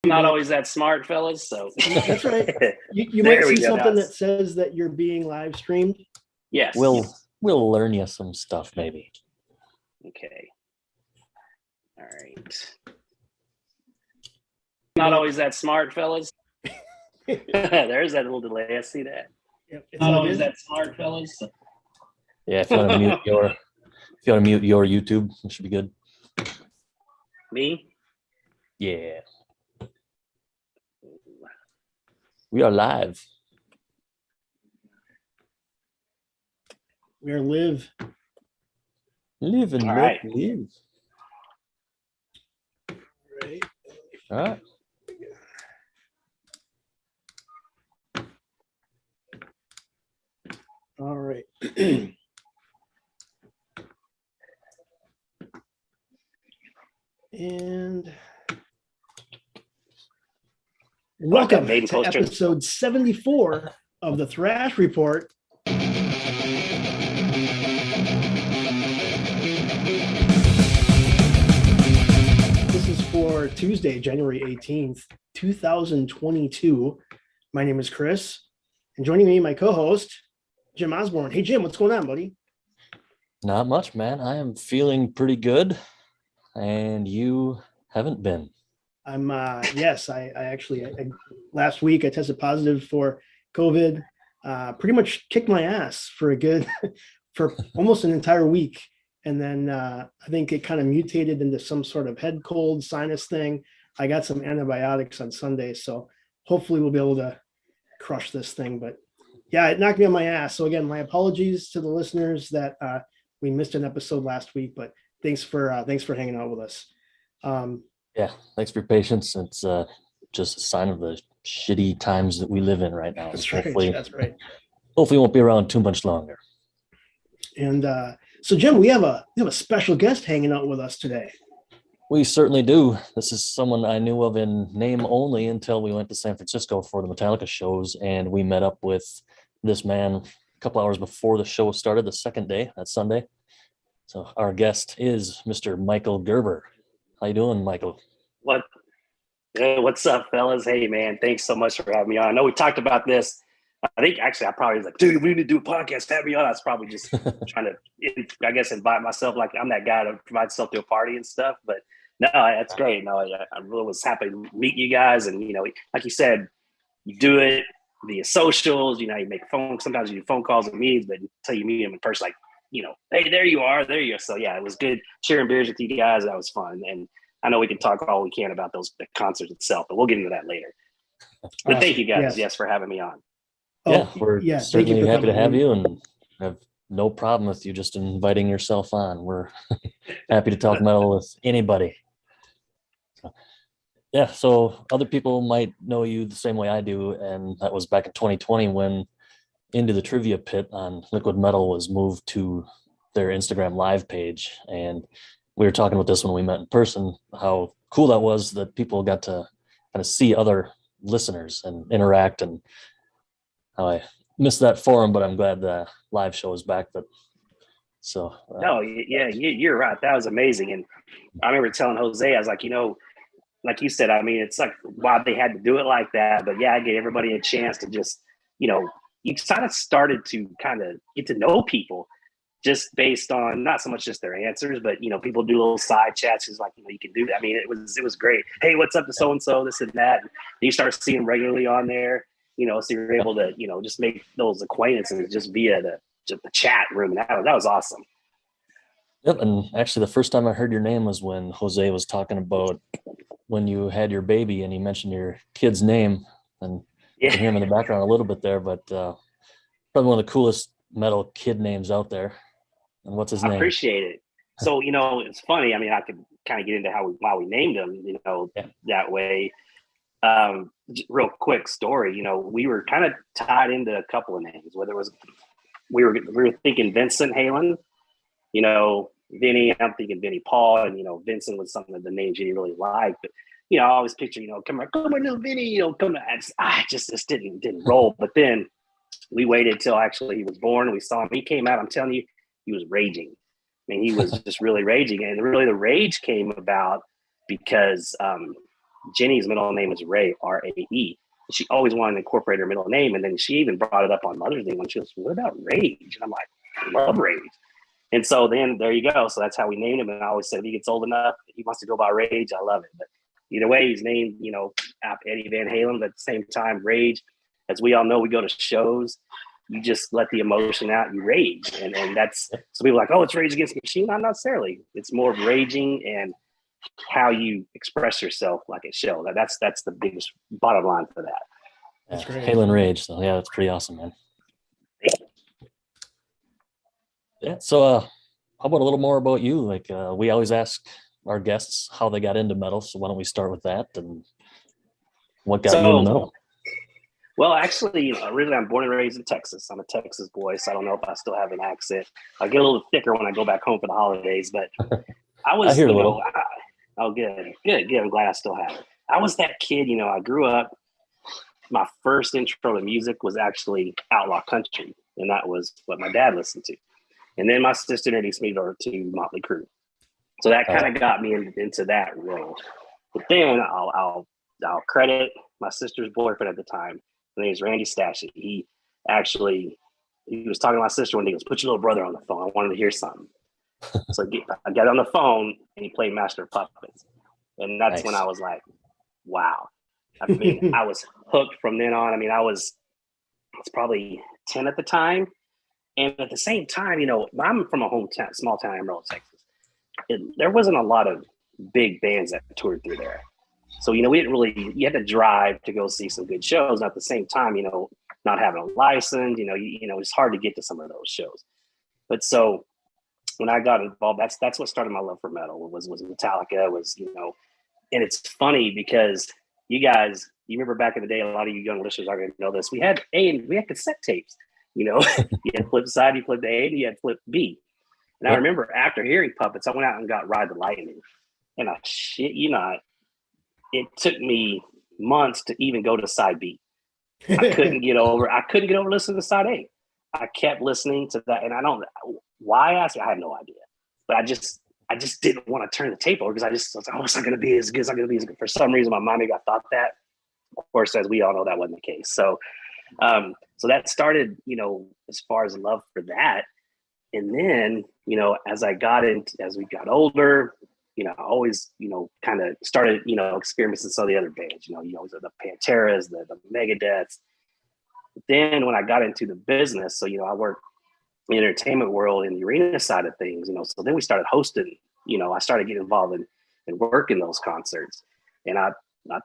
Not always that smart, fellas. So that's right. You might see something that says that you're being live streamed. Yes. We'll learn you some stuff, maybe. Okay. All right. Not always that smart, fellas. There's that little delay. I see that. Yep, Not always that smart, fellas. Yeah, if you want to mute your YouTube, it should be good. Me? Yeah. We are live. We are live. Live and All let right. live. Right. All right. All right. And welcome to episode 74 of the Thrash Report. This is for Tuesday, January 18th, 2022. My name is Chris, and joining me, my co-host, Jim Osborne. Hey, Jim, what's going on, buddy? Not much, man. I am feeling pretty good, and you haven't been. I'm yes, I actually last week I tested positive for COVID. Pretty much kicked my ass for for almost an entire week, and then I think it kind of mutated into some sort of head cold sinus thing. I got some antibiotics on Sunday, so hopefully we'll be able to crush this thing. But yeah, it knocked me on my ass. So again, my apologies to the listeners that we missed an episode last week, but thanks for hanging out with us. Yeah, thanks for your patience. It's just a sign of the shitty times that we live in right now. That's hopefully, right. That's right. Hopefully, it won't be around too much longer. And so, Jim, we have a special guest hanging out with us today. We certainly do. This is someone I knew of in name only until we went to San Francisco for the Metallica shows, and we met up with this man a couple hours before the show started, the second day, that Sunday. So our guest is Mr. Michael Gerber. How you doing, Michael? What's up, fellas? Hey, man, thanks so much for having me on. I know we talked about this. I think actually I probably was like, dude, we need to do a podcast. Have me on. I was probably just trying to, I guess, invite myself. Like I'm that guy to provide myself to a party and stuff. But no, that's great. No, I really was happy to meet you guys. And, you know, like you said, you do it via socials. You know, you make sometimes you do phone calls and meetings, but until you meet them in person, like, you know, hey, there you are. So, yeah, it was good sharing beers with you guys. That was fun. And I know we can talk all we can about the concerts itself, but we'll get into that later. But thank you guys, yes, for having me on. We're certainly happy to have you, and have no problem with you just inviting yourself on. We're happy to talk metal with anybody. So other people might know you the same way I do, and that was back in 2020 when Into the Trivia Pit on Liquid Metal was moved to their Instagram live page. And we were talking about this when we met in person, how cool that was that people got to kind of see other listeners and interact, and how I missed that forum, but I'm glad the live show is back. But so no, yeah, you're right. That was amazing. And I remember telling Jose, I was like, you know, like you said, I mean, it's like why they had to do it like that. But yeah, I gave everybody a chance to just, you know, you kind of started to kind of get to know people just based on not so much just their answers, but, you know, people do little side chats. Who's like, you know, you can do that. I mean, it was great. Hey, what's up to so-and-so, this and that. And you start seeing them regularly on there, you know, so you're able to, you know, just make those acquaintances just via the chat room. And that was awesome. Yep. And actually the first time I heard your name was when Jose was talking about when you had your baby and he mentioned your kid's name, and you can hear him in the background a little bit there, but probably one of the coolest metal kid names out there. And what's his name? I appreciate it. So, you know, it's funny. I mean, I could kind of get into why we named him, you know, that way. Real quick story, you know, we were kind of tied into a couple of names, whether it was, we were thinking Vincent Halen, you know, Vinny, I'm thinking Vinny Paul, and, you know, Vincent was something of the names you really liked, but, you know, I always picture, you know, come on, little Vinny, you know, come on. I just didn't roll. But then we waited till actually he was born. We saw him. He came out. I'm telling you, he was raging. I mean, he was just really raging. And really the rage came about because Jenny's middle name is Ray, R-A-E. She always wanted to incorporate her middle name. And then she even brought it up on Mother's Day when she was, what about Rage? And I'm like, I love Rage. And so then there you go. So that's how we named him. And I always said, if he gets old enough, he wants to go by Rage, I love it. But either way, he's named, after Eddie Van Halen, but at the same time, Rage. As we all know, we go to shows, you just let the emotion out, you rage. And that's, so people are like, oh, it's Rage Against the Machine. Not necessarily. It's more of raging and how you express yourself like a show. That's the biggest bottom line for that. That's great. Halen Rage. So yeah, that's pretty awesome, man. Yeah. So how about a little more about you? Like we always ask our guests how they got into metal. So why don't we start with that and what got you into metal? Well, actually, originally I'm born and raised in Texas. I'm a Texas boy, so I don't know if I still have an accent. I get a little thicker when I go back home for the holidays, but I was, I hear a little. Good. I'm glad I still have it. I was that kid, I grew up, my first intro to music was actually outlaw country, and that was what my dad listened to. And then my sister introduced me to Motley Crue. So that kind of got me into that role. But then I'll credit my sister's boyfriend at the time. His name is Randy Stashik. He was talking to my sister one day. He goes, put your little brother on the phone. I wanted to hear something. So I got on the phone and he played Master of Puppets. And that's when I was like, wow. I mean, I was hooked from then on. I mean, I was probably 10 at the time. And at the same time, I'm from a small town in Amarillo, Texas. There wasn't a lot of big bands that toured through there. So, we didn't really, you had to drive to go see some good shows. And at the same time, not having a license, it's hard to get to some of those shows. But so when I got involved, that's what started my love for metal was Metallica, and it's funny because you guys, you remember back in the day, a lot of you young listeners are going to know this. We had cassette tapes, you had flip side, you flipped A, and you had flip B. And I remember after hearing Puppets, I went out and got Ride the Lightning. And I shit you not, it took me months to even go to side B. I couldn't get over listening to side A. I kept listening to that. And I don't why I have no idea. But I just didn't want to turn the tape over because I was like, oh, it's not going to be as good. It's not going to be as good. For some reason, my mind maybe I thought that. Of course, as we all know, that wasn't the case. So, so that started, as far as love for that. And then, as we got older, I always, kind of started, experimenting with some of the other bands, the Panteras, the Megadeths. Then when I got into the business, so, I worked in the entertainment world in the arena side of things, so then we started hosting, I started getting involved in working those concerts. And I'll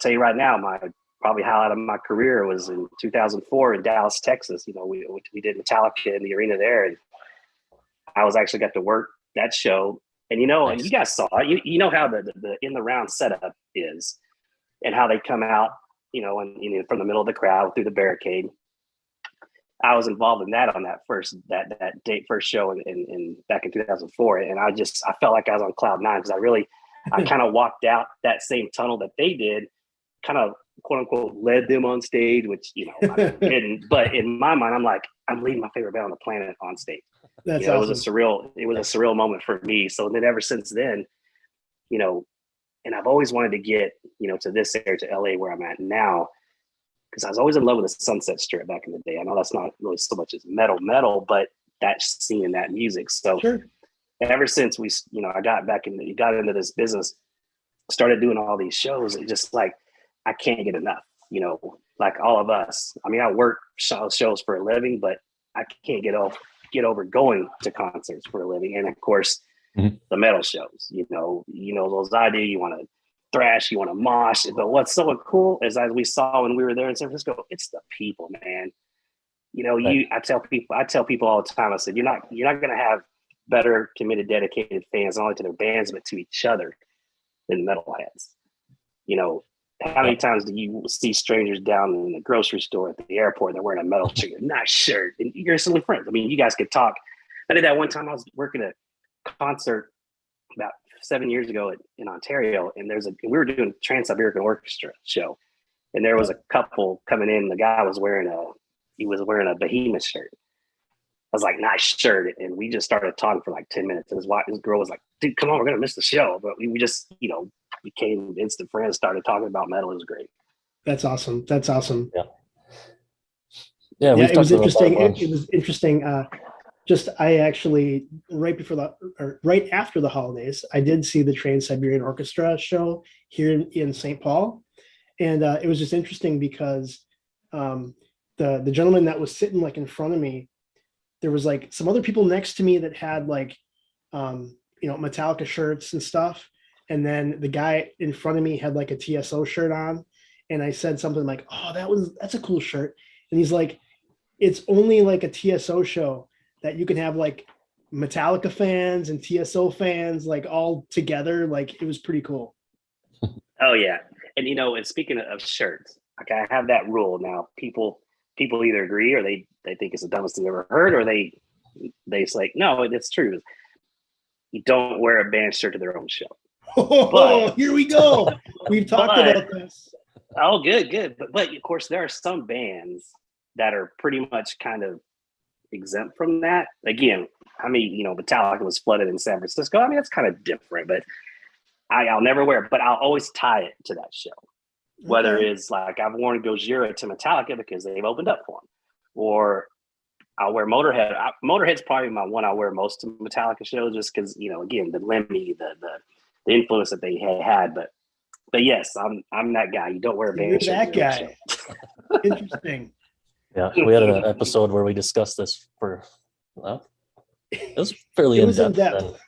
tell you right now, my probably highlight of my career was in 2004 in Dallas, Texas. We did Metallica in the arena there. And I was actually got to work that show. And, nice. And you guys saw it, you know how the in the round setup is and how they come out, and from the middle of the crowd through the barricade. I was involved in that on that first show in back in 2004. And I felt like I was on cloud nine because I kind of walked out that same tunnel that they did, kind of quote unquote led them on stage, which, I didn't, but in my mind, I'm like, I'm leading my favorite band on the planet on stage. That's awesome. It was a surreal moment for me. So then ever since then, and I've always wanted to get, to this area, to LA where I'm at now, because I was always in love with the Sunset Strip back in the day. I know that's not really so much as metal, but that scene and that music. So sure. Ever since I got into this business, started doing all these shows, and just like, I can't get enough, like all of us. I mean, I work shows for a living, but I can't get over going to concerts for a living. And of course, the metal shows, those I do, you want to thrash, you want to mosh. But what's so cool is, as we saw when we were there in San Francisco, it's the people, man. I tell people all the time, I said, you're not going to have better committed, dedicated fans, not only to their bands, but to each other than metalheads. How many times do you see strangers down in the grocery store at the airport, they're wearing a metal shirt, nice shirt, and you're still friends? I mean, you guys could talk. I did that one time. I was working a concert about 7 years ago in Ontario, and we were doing a Trans-Siberian Orchestra show, and there was a couple coming in. The guy was wearing a Behemoth shirt. I was like, nice shirt, and we just started talking for like 10 minutes. And his girl was like, dude, come on, we're gonna miss the show. But we just, became instant friends, started talking about metal. It was great. That's awesome. Yeah. Yeah, We've it was talked about that interesting. a bunch. It was interesting. Just I actually right after the holidays, I did see the Trans-Siberian Orchestra show here in St. Paul, and it was just interesting because the gentleman that was sitting like in front of me, there was like some other people next to me that had like Metallica shirts and stuff, and then the guy in front of me had like a TSO shirt on, and I said something like, "Oh, that's a cool shirt," and he's like, "It's only like a TSO show that you can have like Metallica fans and TSO fans like all together." Like it was pretty cool. Oh yeah, and and speaking of shirts, like I have that rule now. People either agree or they think it's the dumbest thing ever heard, or they say no, it's true. You don't wear a band shirt to their own show. Oh, here we go. We've talked about this. Oh, good. But of course, there are some bands that are pretty much kind of exempt from that. Again, Metallica was flooded in San Francisco. I mean, it's kind of different, but I'll never wear it. But I'll always tie it to that show. Whether it's like I've worn Gojira to Metallica because they've opened up for them, or I'll wear Motorhead. Motorhead's probably my one I wear most to Metallica shows, just because again the Lemmy, the influence that they had. But yes, I'm that guy. You don't wear a band You're shirt. that guy. Interesting. Yeah, we had an episode where we discussed this it was fairly in depth.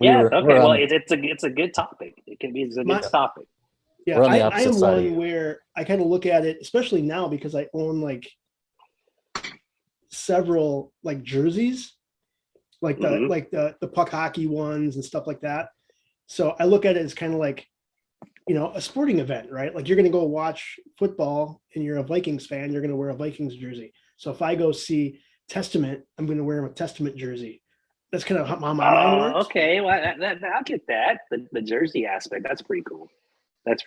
It's a good topic. It can be a good topic. Yeah, I am one where I kind of look at it, especially now because I own like several like jerseys, like the puck hockey ones and stuff like that. So I look at it as kind of like, a sporting event, right? Like you're going to go watch football and you're a Vikings fan, you're going to wear a Vikings jersey. So if I go see Testament, I'm going to wear a Testament jersey. That's kind of how my mind works. Okay. Well, I'll get that. The jersey aspect, that's pretty cool. But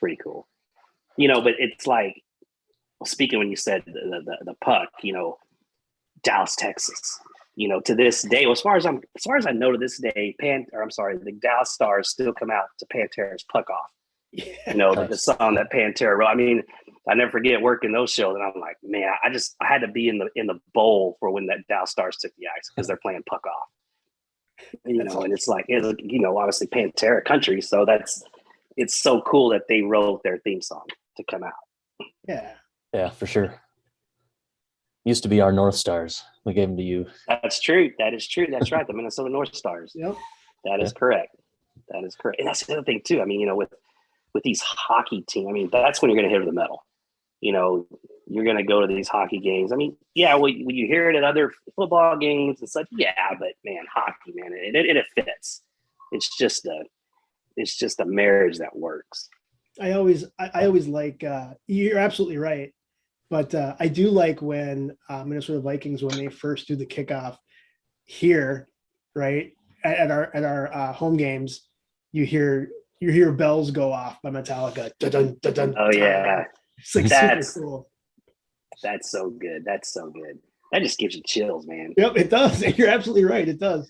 it's like, speaking when you said the puck, Dallas, Texas, to this day, as far as I know, to this day, the Dallas Stars still come out to Pantera's Puck Off. Yeah. The song that Pantera wrote. I mean, I never forget working those shows, and I'm like, man, I had to be in the bowl for when that Dallas Stars took the ice because they're playing Puck Off. And it's like, obviously Pantera country, so it's so cool that they wrote their theme song to come out. Yeah, for sure. Used to be our North Stars. We gave them to you. That's true. That is true. That's right. The Minnesota North Stars. Yep. That is correct. And that's the other thing too. I mean, with these hockey teams, I mean, that's when you're going to hit the metal. You're going to go to these hockey games. I mean, yeah, when you hear it at other football games and such, yeah, but man, hockey, man, it fits. It's just a marriage that works. I always like, you're absolutely right. But I do like when Minnesota Vikings, when they first do the kickoff here, right, at our home games, you hear bells go off by Metallica. Dun, dun, dun, oh yeah, it's like super cool. That's so good. That's so good. That just gives you chills, man. Yep, it does. You're absolutely right. It does.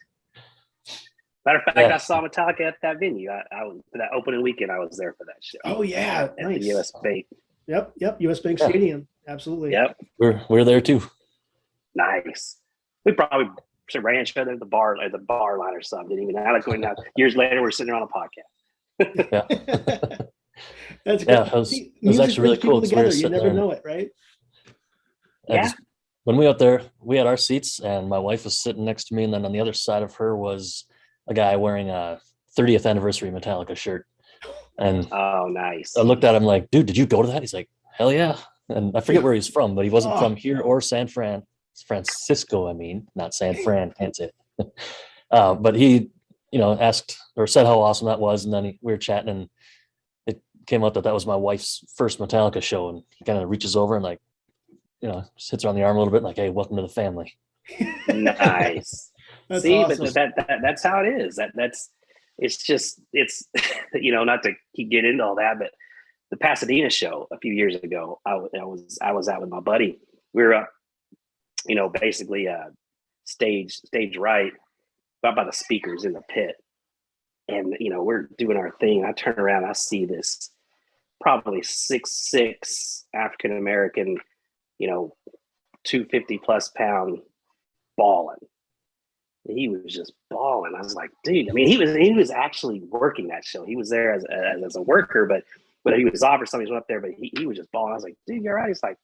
Matter of fact, I saw Metallica at that venue. I was for that opening weekend. I was there for that show. Oh yeah, at nice. The US Bank. Yep. US Bank Stadium. Absolutely. Yep. We're there too. Nice. We probably ran each other at the bar line or something. Even now, years later, we're sitting around a podcast. Yeah. That's good. Yeah, it was actually really cool. Together. You never know it, right? Yeah. When we were out there, we had our seats, and my wife was sitting next to me, and then on the other side of her was a guy wearing a 30th anniversary Metallica shirt. And oh, nice. I looked at him like, dude, did you go to that? He's like, hell yeah. And I forget where he's from, but he wasn't from here or Francisco. I mean, not San Fran, can't say it. But he, asked or said how awesome that was. And then we were chatting, and it came out that was my wife's first Metallica show. And he kind of reaches over and just hits her on the arm a little bit, like, hey, welcome to the family. Nice. See, awesome. But that's how it is. It's not to get into all that, but the Pasadena show a few years ago, I was out with my buddy. We were up, basically stage right, about by the speakers in the pit. And, we're doing our thing. I turn around, I see this probably 6'6" African-American, 250 plus pound balling. He was just balling. I was like, dude, I mean, he was actually working that show. He was there as a worker, but he was offered something, he went up there, but he was just balling. I was like, dude, you're right. He's like,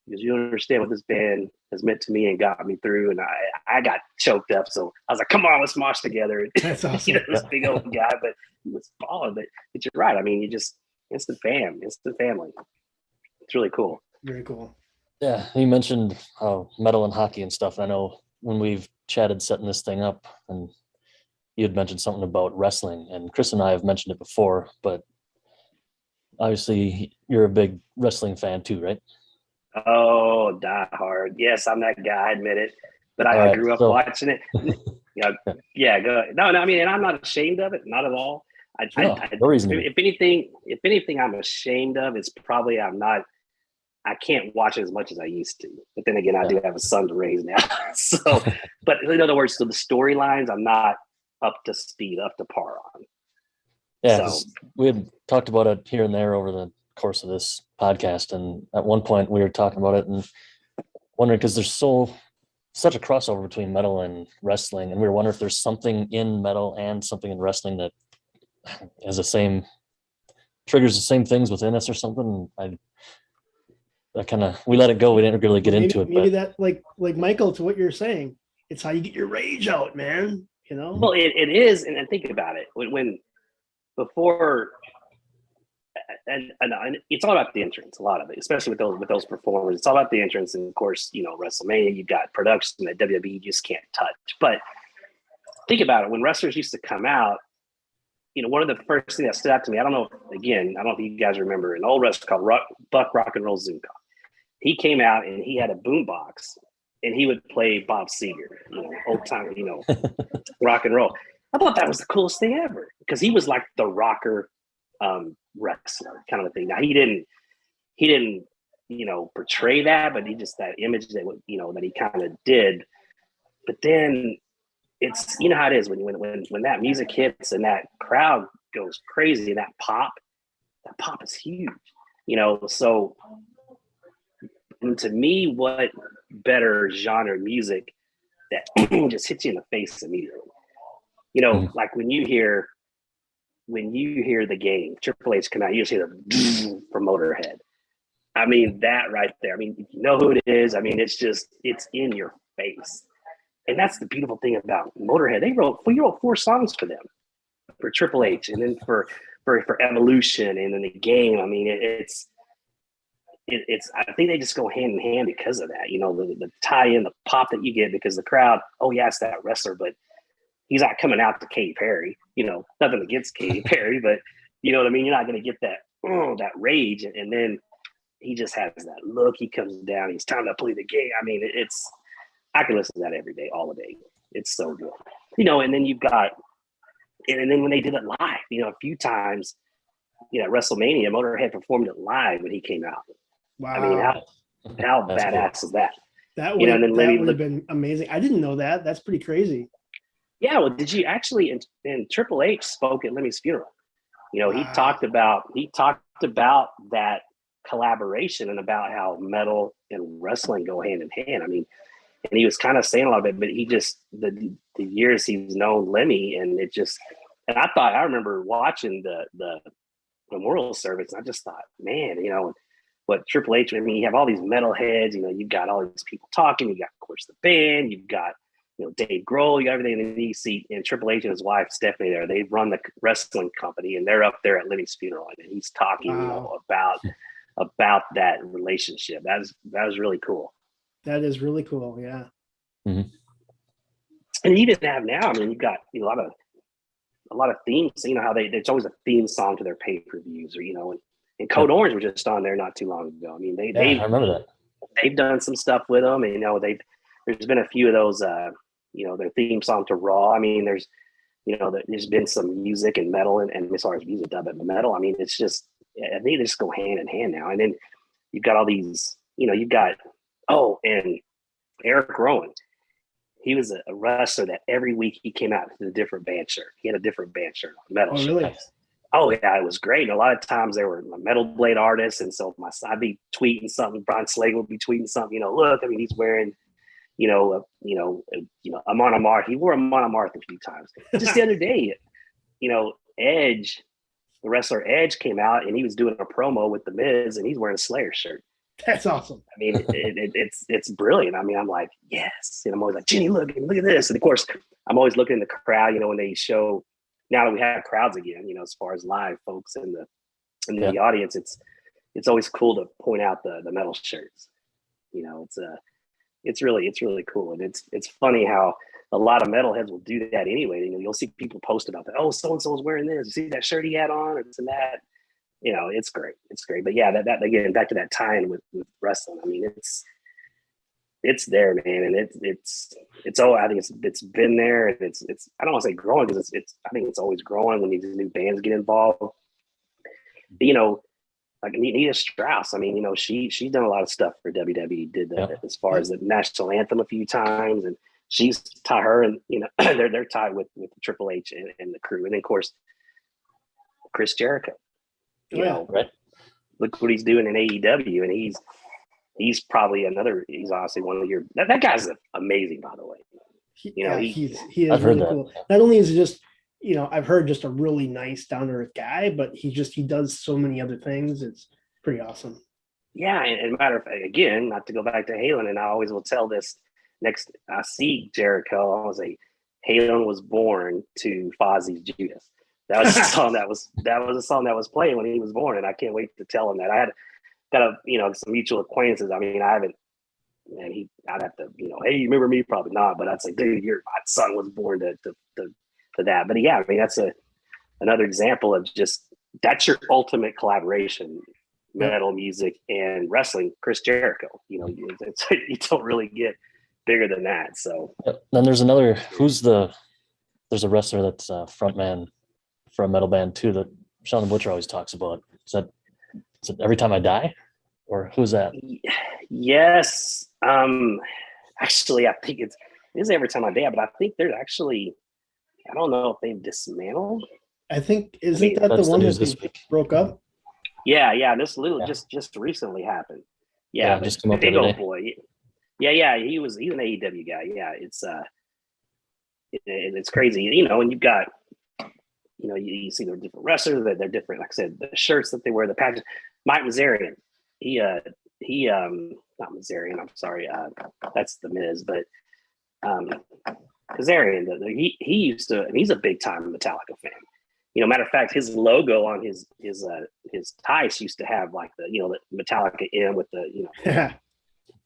because you understand what this band has meant to me and got me through. And I got choked up. So I was like, come on, let's march together. That's awesome. This big old guy, but he was balling. But you're right. I mean, you just instant family. It's really cool. Very cool. Yeah. You mentioned metal and hockey and stuff. I know when we've chatted setting this thing up, and you had mentioned something about wrestling, and Chris and I have mentioned it before, but obviously you're a big wrestling fan too, right? Oh, die hard. Yes, I'm that guy. I admit it. But I grew up watching it. Yeah, go ahead. No, I mean, and I'm not ashamed of it. Not at all. No reason. If anything, I'm ashamed of. It's probably I can't watch it as much as I used to. But then again, I do have a son to raise now. So, but in other words, so the storylines, I'm not up to par on. Yeah, so we had talked about it here and there over the course of this podcast, and at one point we were talking about it and wondering, because there's such a crossover between metal and wrestling, and we were wondering if there's something in metal and something in wrestling that has triggers the same things within us or something. We let it go. We didn't really get into it. Maybe that like Michael, to what you're saying, it's how you get your rage out, man. Well, it is, and think about it. When before, and it's all about the entrance. A lot of it, especially with those performers, it's all about the entrance. And of course, WrestleMania, you've got production that WWE you just can't touch. But think about it. When wrestlers used to come out, one of the first things that stood out to me, I don't know if you guys remember an old wrestler called Buck Rock and Roll Zunkoff. He came out and he had a boombox and he would play Bob Seger, old time, rock and roll. I thought that was the coolest thing ever, because he was like the rocker wrestler kind of a thing. Now he didn't portray that, but he just, that image that that he kind of did. But then it's, how it is when that music hits and that crowd goes crazy, and that pop is huge, so. And to me, what better genre music that just hits you in the face immediately? Like when you hear the Game, Triple H come out, you just hear the from Motorhead. I mean, that right there. I mean, you know who it is. I mean, it's in your face. And that's the beautiful thing about Motorhead. They wrote 4 songs for them, for Triple H, and then for Evolution, and then the Game. I mean, it's I think they just go hand in hand because of that, the tie in, the pop that you get, because the crowd, oh yeah, it's that wrestler, but he's not coming out to Katy Perry, nothing against Katy Perry, but you know what I mean? You're not going to get that rage. And then he just has that look. He comes down, he's time to play the game. I mean, I can listen to that every day, all the day. It's so good, and then you've got, and then when they did it live, a few times, WrestleMania, Motorhead performed it live when he came out. Wow. I mean, how badass is that? That would have been amazing. I didn't know that. That's pretty crazy. Yeah. Well, did you actually? And Triple H spoke at Lemmy's funeral. Wow. He talked about that collaboration and about how metal and wrestling go hand in hand. I mean, and he was kind of saying a lot of it, but he just the years he's known Lemmy, and it just. And I remember watching the memorial service, and I just thought, man, what Triple H, I mean, you have all these metalheads, you've got all these people talking, you got, of course, the band, you've got, Dave Grohl, you got everything in the seat, and Triple H and his wife, Stephanie, there, they run the wrestling company, and they're up there at Lemmy's funeral, and he's talking, about that relationship. That was really cool. That is really cool. Yeah. Mm-hmm. And even have now, I mean, you've got a lot of themes, how it's always a theme song to their pay-per-views, or, and Code Orange was just on there not too long ago. I mean, I remember that. They've done some stuff with them, and there's been a few of those, their theme song to Raw. I mean, there's been some music and metal, and as far as music dub and metal, I mean, it's just, I think they just go hand in hand now. And then you've got all these, and Eric Rowan, he was a wrestler that every week he came out with a different band shirt. He had a different band shirt, metal shirt. Really? Oh yeah, it was great. And a lot of times there were Metal Blade artists, and so I'd be tweeting something. Brian Slagle would be tweeting something. Look, I mean, he's wearing, a Monomarth. He wore a Monomarth a few times. Just the other day, Edge, the wrestler Edge, came out and he was doing a promo with The Miz, and he's wearing a Slayer shirt. That's awesome. I mean, it's brilliant. I mean, I'm like, yes. And I'm always like, Jenny, look at this. And of course, I'm always looking in the crowd, when they show, now that we have crowds again, as far as live folks in the audience, it's always cool to point out the metal shirts. It's really cool. And it's funny how a lot of metalheads will do that anyway. You'll see people post about that. Oh, so-and-so's wearing this. You see that shirt he had on, and this and that. It's great. It's great. But yeah, that again, back to that tie-in with wrestling. I mean, it's there, man. And I think it's been there, and it's I don't want to say growing, because I think it's always growing when these new bands get involved. Like Anita Strauss, I mean, she's done a lot of stuff for WWE, did that as far as the national anthem a few times, and she's tied her, and they're tied with Triple H and the crew. And then of course Chris Jericho. Right. Look what he's doing in AEW, and he's probably he's honestly one of that guy's amazing, by the way. He is I've really heard cool. Not only is it just, I've heard just a really nice down to earth guy, but he does so many other things. It's pretty awesome. Yeah. And matter of fact, again, not to go back to Halen, and I always will tell this next I see Jericho, I always say Halen was born to Fozzie's Judas. That was a song that was playing when he was born, and I can't wait to tell him that. I had got some mutual acquaintances. I mean, I haven't, and I'd have to, hey, you remember me? Probably not, but I'd say, dude, my son was born to that. But yeah, I mean, that's another example of just, that's your ultimate collaboration, metal music and wrestling. Chris Jericho, you don't really get bigger than that. So then there's there's a wrestler that's frontman for a metal band too that Sean the Butcher always talks about. Is it Every Time I Die, or who's that? Yes. Actually, I think it is Every Time I Die, but I think they're actually, I don't know if they've dismantled. I think, isn't that the one that broke up? Yeah. This just recently happened. Yeah, just come up big old boy. Yeah. He's an AEW guy. Yeah, it's crazy, and you've got, you see they're different wrestlers, they're different. Like I said, the shirts that they wear, the patches. Mike Mazarian, he not Mazarian. I'm sorry, that's the Miz, but Kazarian, he used to, and he's a big time Metallica fan. Matter of fact, his logo on his ties used to have like the Metallica M with the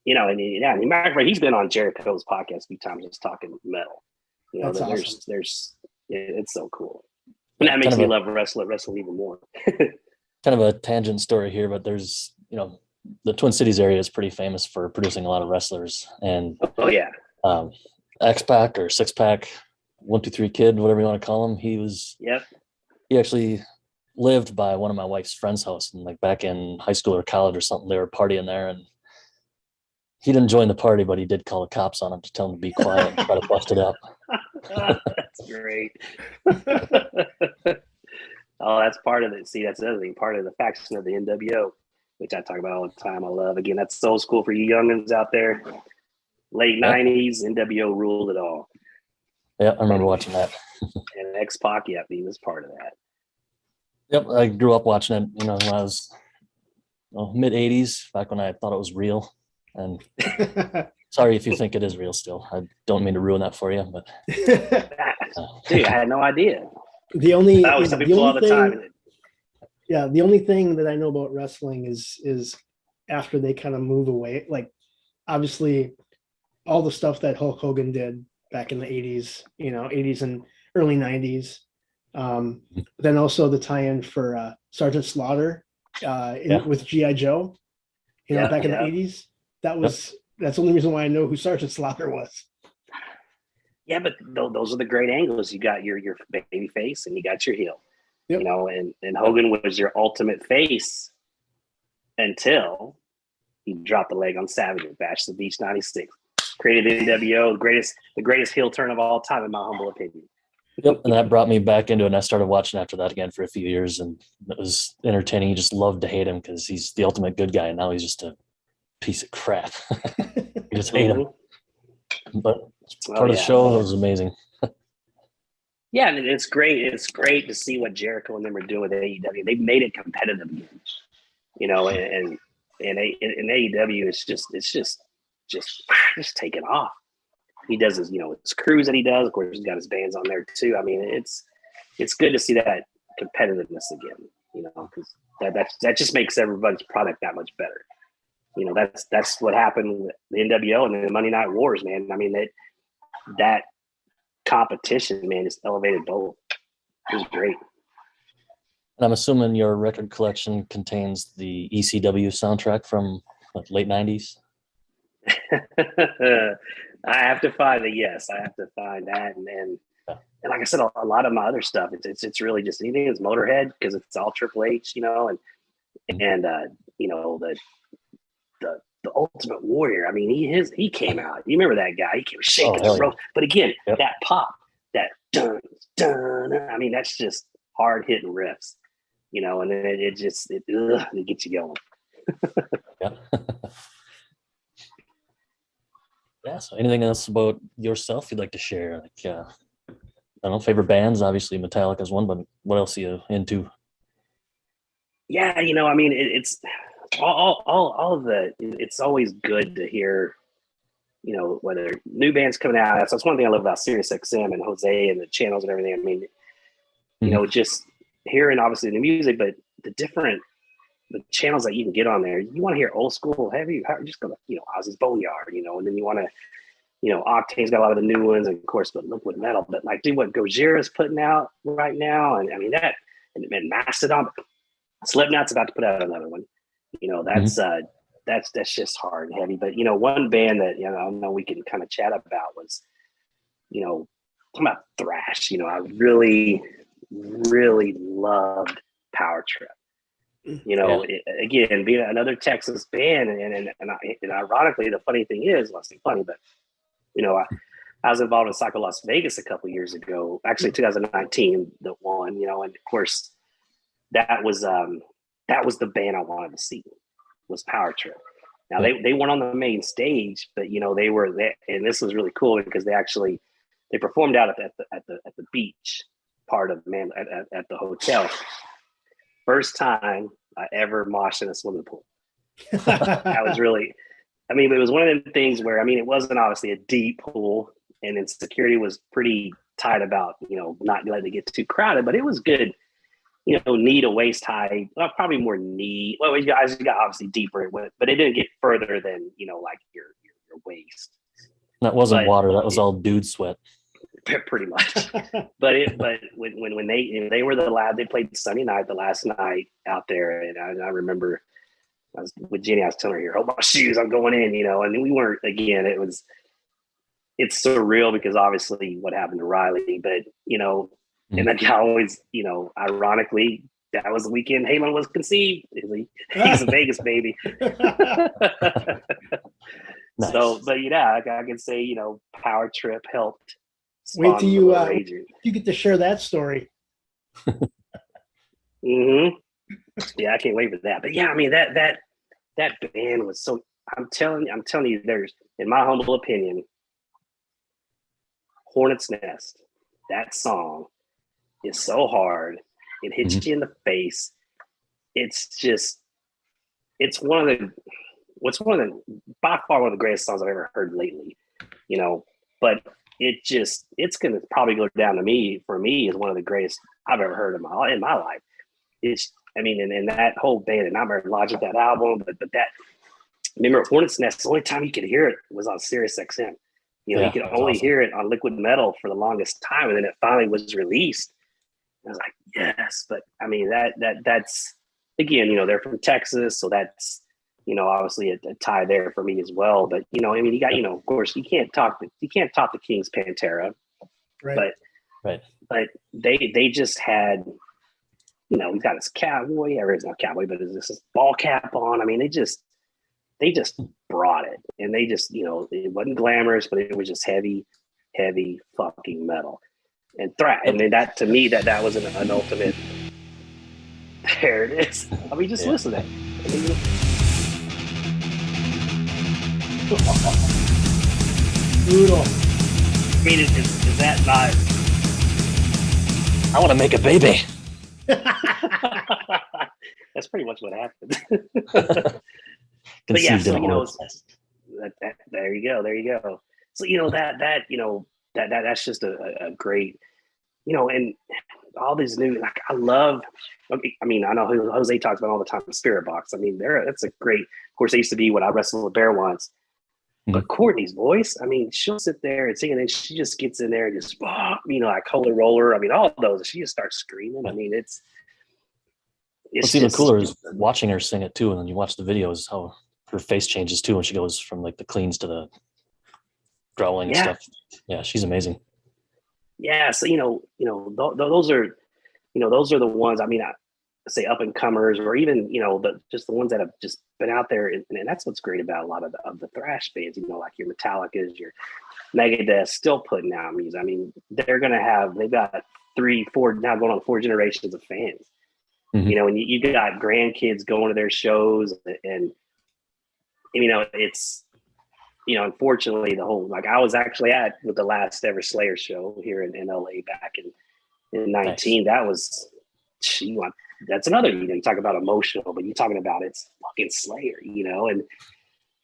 and matter of fact, he's been on Jericho's podcast a few times just talking metal. That's awesome. It's so cool, and that makes me love wrestling even more. Kind of a tangent story here, but there's the Twin Cities area is pretty famous for producing a lot of wrestlers, and X-Pac or Six Pack, 123 Kid, whatever you want to call him. He actually lived by one of my wife's friend's house, and like back in high school or college or something, they were partying there, and he didn't join the party, but he did call the cops on him to tell him to be quiet and try to bust it up. That's great. Oh, that's part of it. See, that's the other thing, part of the faction of the NWO, which I talk about all the time. I love. Again, that's so cool for you youngins out there. Late 90s, NWO ruled it all. Yeah, I remember watching that. And X-Pac, he was part of that. Yep, I grew up watching it, when I was mid 80s, back when I thought it was real. And sorry if you think it is real still. I don't mean to ruin that for you, but dude, I had no idea. The only I always tell people all the time. Yeah, the only thing that I know about wrestling is after they kind of move away, like obviously all the stuff that Hulk Hogan did back in the 80s, 80s and early 90s. Then also the tie-in for Sergeant Slaughter with G.I. Joe, back in the 80s. That's the only reason why I know who Sergeant Slaughter was. Yeah, but those are the great angles. You got your baby face and you got your heel. Yep. And Hogan was your ultimate face until he dropped the leg on Savage at Bash the Beach 96. created the NWO, the greatest heel turn of all time, in my humble opinion. Yep, and that brought me back into it, and I started watching after that again for a few years, and it was entertaining. You just love to hate him because he's the ultimate good guy, and now he's just a piece of crap. You just hate him. But part of the show, it was amazing. Yeah, and it's great. It's great to see what Jericho and them are doing with AEW. They've made it competitive again, you know, and AEW is just taking off. He does his, you know, his crews that he does. Of course, he's got his bands on there too. I mean, it's good to see that competitiveness again, you know, because that just makes everybody's product that much better. You know, that's what happened with the NWO and the Monday Night Wars, man. I mean, that competition, man, just elevated both. It was great. And I'm assuming your record collection contains the ECW soundtrack from late 90s. I have to find it. Yes, I have to find that, and like I said, a lot of my other stuff. It's really just anything that's Motorhead because it's all Triple H, you know, and you know the Ultimate Warrior. I mean, he came out. You remember that guy? He came shaking the rope. But again, that pop, that dun dun. I mean, that's just hard hitting riffs, you know, and then it gets you going. Yeah. Yeah. So, anything else about yourself you'd like to share? Like, I don't know, favorite bands. Obviously, Metallica's one, but what else are you into? Yeah, you know, I mean, it's all of the. It's always good to hear, you know, whether new bands coming out. That's one thing I love about SiriusXM and Jose and the channels and everything. I mean, you know, just hearing obviously the music, but the channels that you can get on there. You want to hear old school heavy, just go to, you know, Ozzy's Boneyard, you know, and then you want to, you know, Octane's got a lot of the new ones, and of course the Liquid Metal. But like, dude, what Gojira's putting out right now, and I mean that, and Mastodon, Slipknot's about to put out another one. You know, that's just hard and heavy. But you know, one band that, you know, I know we can kind of chat about was, you know, talking about thrash. You know, I really, really loved Power Trip. You know, again, being another Texas band, and ironically, the funny thing is, well, it's not funny, but you know, I was involved in Psycho Las Vegas a couple years ago, actually 2019, the one, you know, and of course, that was the band I wanted to see, was Power Trip. Now they weren't on the main stage, but you know, they were there, and this was really cool because they performed out at the beach part of at the hotel. First time I ever moshed in a swimming pool. That was really, I mean, it was one of the things where, I mean, it wasn't obviously a deep pool, and then security was pretty tight about, you know, not letting it get too crowded, but it was good, you know, knee to waist high, probably more knee. Well, you guys got obviously deeper, but it didn't get further than, you know, like your waist. That wasn't water. That was all dude sweat. Pretty much. but when they were they played Sunday night, the last night out there, and I remember I was with Jenny. I was telling her, "Here, hold my shoes. I'm going in," you know. And we weren't. Again, it's surreal because obviously what happened to Riley, but you know, and then I always, you know, ironically, that was the weekend Heyman was conceived. He's a Vegas baby. Nice. So, but yeah, I can say, you know, Power Trip helped. Wait till you get to share that story. Yeah, I can't wait for that. But yeah, I mean that band was so. I'm telling you, there's, in my humble opinion, Hornet's Nest. That song is so hard. It hits you in the face. It's by far one of the greatest songs I've ever heard lately. You know, but it's going to probably go down for me as one of the greatest I've ever heard in my life. I mean, and that whole band, and I remember launching that album, but that, remember Hornet's Nest, the only time you could hear it was on SiriusXM. You know, you could only hear it on Liquid Metal for the longest time, and then it finally was released. I was like, yes, but I mean that's, again, you know, they're from Texas, so that's, you know, obviously a tie there for me as well. But you know, I mean, you got, you know, of course, you can't top the King's Pantera, right? But they just had, you know, he's got his cowboy, or it's not cowboy, but it's this ball cap on. I mean, they just brought it, and they just, it wasn't glamorous, but it was just heavy fucking metal and thrash. And then that, to me, that was an ultimate. There it is. I mean, just listen to that. Brutal. I mean, is that not? I want to make a baby. That's pretty much what happened. But yeah, so there you go. So that's just a great, and all these new, like, I love. I mean, I know Jose talks about all the time Spirit Box. I mean, that's a great. Of course, they used to be what I wrestled with Bear once. But Courtney's voice, I mean, she'll sit there and sing, and then she just gets in there and just, like Holy Roller. I mean, all of those. She just starts screaming. I mean, it's what's even cooler is watching her sing it too, and then you watch the videos how her face changes too when she goes from like the cleans to the growling and stuff. Yeah, she's amazing. Yeah, so those are the ones. I mean, I say up and comers, or even just the ones that have just been out there, and that's what's great about a lot of the thrash bands. Like your Metallicas, your Megadeth, still putting out music. I mean, they've got 3, 4 now going on 4 generations of fans. Mm-hmm. And you got grandkids going to their shows, and it's unfortunately the whole, like, I was actually with the last ever Slayer show here in LA back in 19. Nice. That was that's another, you talk about emotional, but you're talking about it's fucking Slayer, and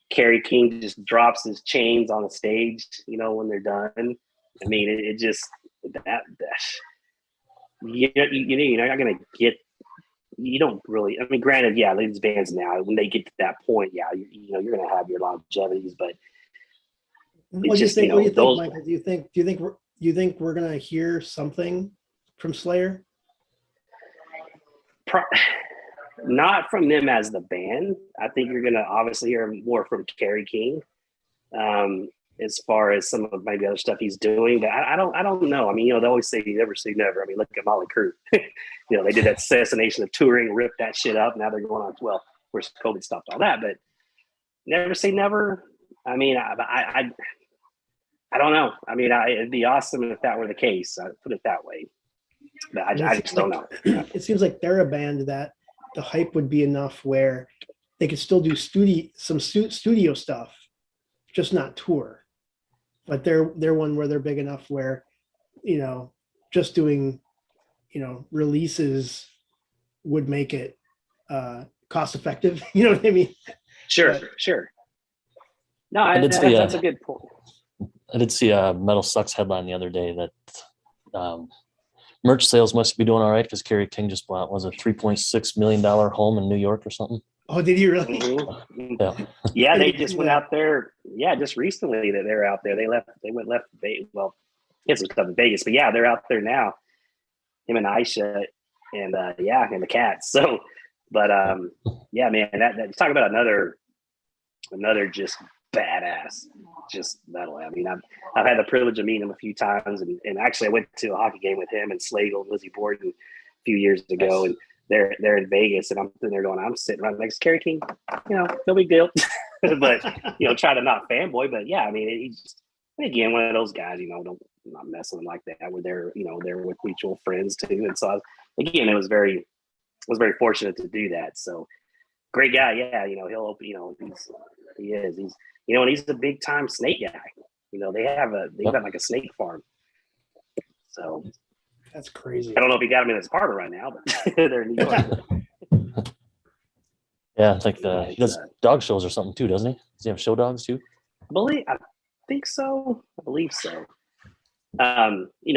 Kerry King just drops his chains on the stage, when they're done. I mean, it just that you're not gonna get. You don't really. I mean, granted, these bands now, when they get to that point, you're gonna have your longevities, but what do you think, Michael? Do you think we're gonna hear something from Slayer? Not from them as the band. I think you're gonna obviously hear more from Kerry King, as far as some of maybe other stuff he's doing. But I don't know. I mean, they always say you never say never. I mean, look at Motley Crue. They did that cessation of touring, ripped that shit up. Now they're going on. Well, of course, COVID stopped all that, but never say never. I mean, I don't know. I mean, it'd be awesome if that were the case. I'd put it that way. But I just don't know. It seems like they're a band that the hype would be enough where they could still do studio stuff, just not tour. But they're one where they're big enough where, just doing, releases would make it cost effective. You know what I mean? Sure. No, that's a good point. I did see a Metal Sucks headline the other day that merch sales must be doing all right because Kerry King just bought, was a $3.6 million home in New York or something. Oh, did he really? Mm-hmm. Yeah, they just went out there. Yeah, just recently that they're out there. They left Vegas. Well, it's stuff in Vegas, but yeah, they're out there now. Him and Aisha and and the cats. So, but yeah, man, that talk about another just badass, just metal. I mean, I've had the privilege of meeting him a few times, and actually I went to a hockey game with him and Slagle and Lizzie Borden a few years ago, and they're in Vegas, and I'm sitting there going, I'm sitting right next to Kerry King, no big deal. But try to not fanboy, but yeah, I mean, he's again one of those guys, not messing like that. Where they're with mutual friends too, and so again, I was very fortunate to do that. So great guy, yeah. He'll open. He's and he's a big time snake guy. They've got like a snake farm. So that's crazy. I don't know if he got him in his apartment right now, but they're in New York. Yeah, it's like he does dog shows or something too, doesn't he? Does he have show dogs too? I think so. I believe so. And we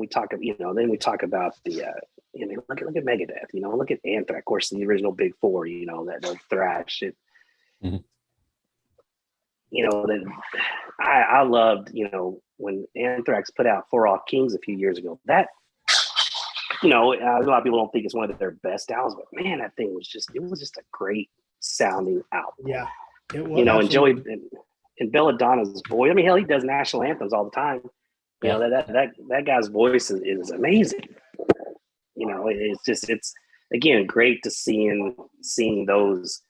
talk, then we talk about the, look at Megadeth, look at Anthrax, of course, the original Big Four, that Thrash. I loved, when Anthrax put out For All Kings a few years ago. That, a lot of people don't think it's one of their best albums, but man, that thing was just a great sounding album. Yeah, it was. And Joey and Belladonna's voice. I mean, hell, he does national anthems all the time. That guy's voice is amazing. It's again great to seeing those,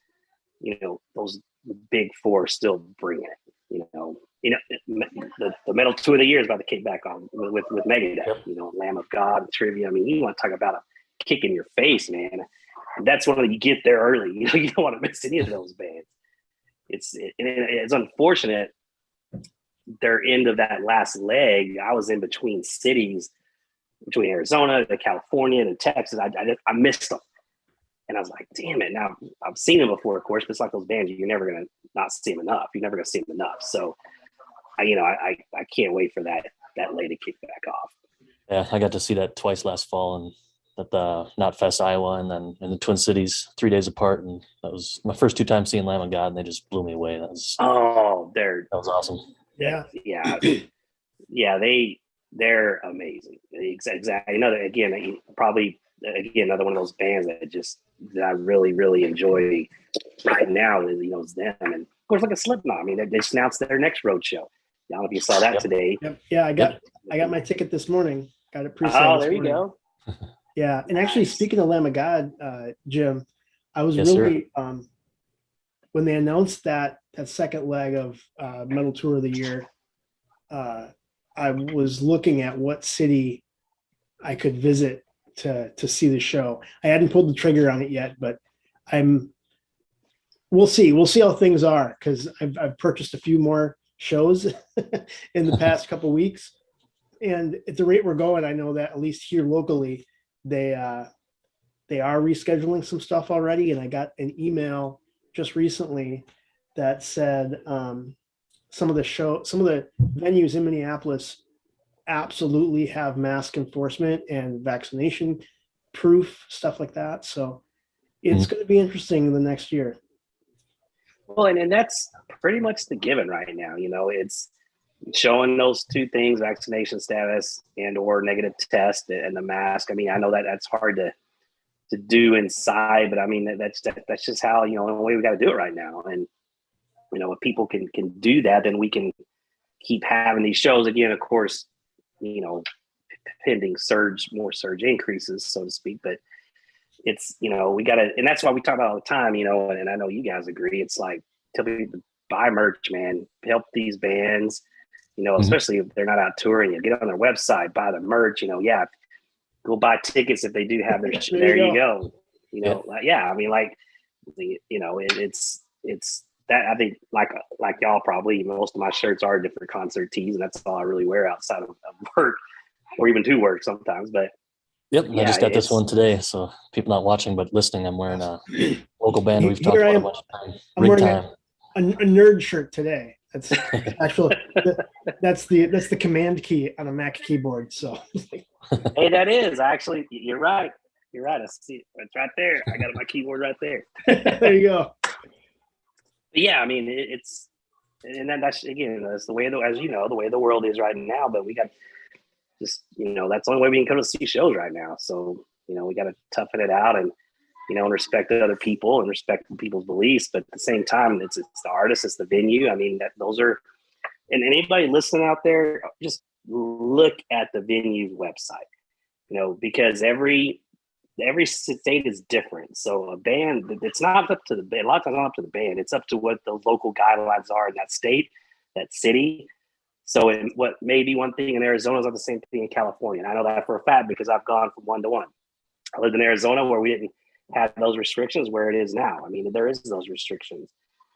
those the big four still bringing it. The metal tour of the year is about to kick back on with Megadeth. Yep. Lamb of God, Trivia. I mean, you want to talk about a kick in your face, man. And that's when you get there early. You don't want to miss any of those bands. It's unfortunate. Their end of that last leg, I was in between cities, between Arizona to California to Texas. I missed them. And I was like, damn it. Now, I've seen them before, of course, but it's like those bands, you're never going to not see them enough. You're never going to see them enough. So, I can't wait for that lay to kick back off. Yeah, I got to see that twice last fall and at the Knotfest, Iowa, and then in the Twin Cities 3 days apart. And that was my first 2 times seeing Lamb of God, and they just blew me away. That was awesome. Yeah. They're amazing. Exactly. Another one of those bands that I really, really enjoy right now is them. And of course, like a Slipknot. I mean, they just announced their next road show. I don't know if you saw that today. Yep. Yeah, I got my ticket this morning. Got it pre-sale. Oh, there you go. Yeah, and actually, speaking of Lamb of God, Jim, I was when they announced that second leg of Metal Tour of the Year, I was looking at what city I could visit to see the show. I hadn't pulled the trigger on it yet, but we'll see. We'll see how things are, because I've purchased a few more shows in the past couple weeks, and at the rate we're going, I know that at least here locally, they are rescheduling some stuff already. And I got an email just recently that said some of the venues in Minneapolis absolutely have mask enforcement and vaccination proof, stuff like that. So it's going to be interesting in the next year. Well, and that's pretty much the given right now. It's showing those 2 things: vaccination status or negative test and the mask. I mean, I know that's hard to do inside, but I mean, that's just how, the way we got to do it right now. And, if people can do that, then we can keep having these shows again, of course, pending more surge increases, so to speak. But it's, we got to, and that's why we talk about all the time, and I know you guys agree. It's like, tell people to buy merch, man, help these bands, especially if they're not out touring. You get on their website, buy the merch, go buy tickets if they do have their there you go. I mean, it's that. I think like y'all probably, most of my shirts are different concert tees, and that's all I really wear outside of work, or even to work sometimes. But I just got this one today, so people not watching but listening, I'm wearing a local band we've talked about a bunch of times. I'm wearing a nerd shirt today. That's actually that's the command key on a Mac keyboard. So hey, that is actually, you're right. I see it. It's right there. I got my keyboard right there. There you go. But yeah, I mean, that's again, that's the way, as you know, the way the world is right now. But we got just, that's the only way we can come to see shows right now. So, we got to toughen it out and, and respect other people and respect people's beliefs. But at the same time, it's the artist, it's the venue. I mean, those are, and anybody listening out there, just look at the venue's website, because every state is different. So a band, it's not up to the band. A lot of times not up to the band. It's up to what the local guidelines are in that state, that city. So what may be one thing in Arizona is not the same thing in California. And I know that for a fact because I've gone from one to one. I lived in Arizona where we didn't have those restrictions where it is now. I mean, there is those restrictions.